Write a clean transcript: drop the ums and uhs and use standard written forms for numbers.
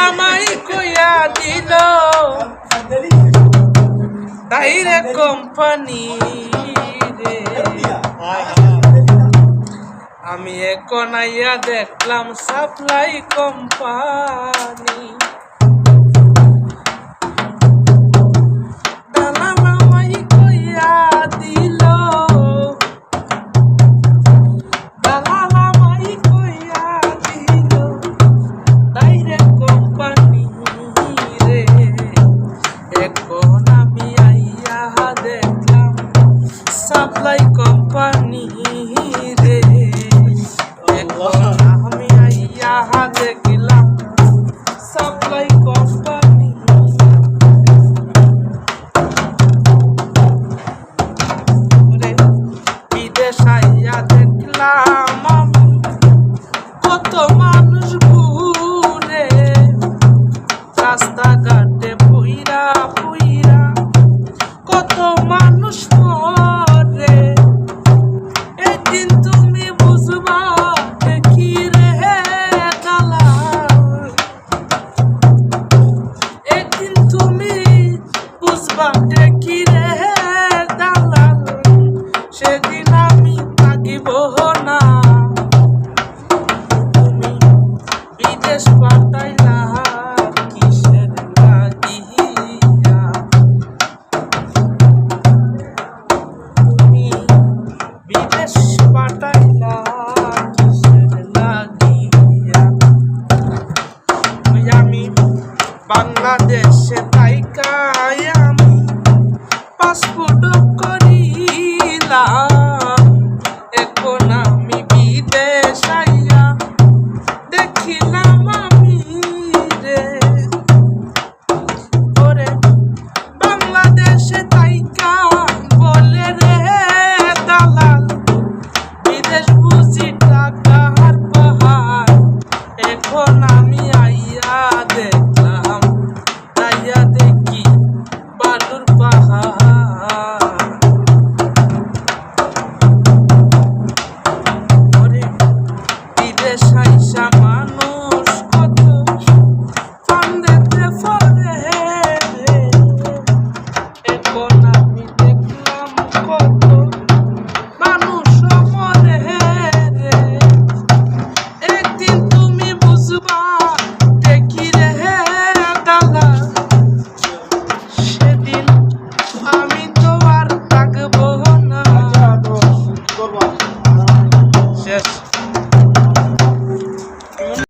আমায় কইয়া দিল তাইরে কোম্পানি রে। আমি এখন আইয়া দেখলাম সাপ্লাই কোম্পানি। সাপ্লাই কোম্পানি রে, এখন আমি আইয়া দেখলাম সাপ্লাই কোম্পানি। বিদেশ আইয়া দেখলাম আমি কত মানুষ ঘুরে, রাস্তাঘাটে পুইরা পুইরা কত মানুষ মরে। একদিন তুমি বুঝবা কি রে দালাল, একদিন তুমি বুঝবা কি রে দালাল, সেদিন আমি থাকিব না। তুমি বিদেশ পাঠাইলা কিসের লাগিয়া, তুমি বিদেশ পাঠাইলা কিসের লাগিয়া। আমি বাংলাদেশে তাইকাই আমি পাসপোর্ট করিলাম, এখন আমি বিদেশ আইয়া দেখিলাম আমি রে। ওরে বাংলাদেশে তাইকা বলে রে দালাল, বিদেশ বুঝি টাকার পাহাড়। এখন আমি আইয়া দেখলাম আইয়া দেখি বালুর পাহাড়। ওরে বিদেশ আইসা মানুষ কত ফান্দেতে পড়ে রে, এখন আমি দেখলাম কত মানুষ মরে রে। একদিন তুমি বুঝবা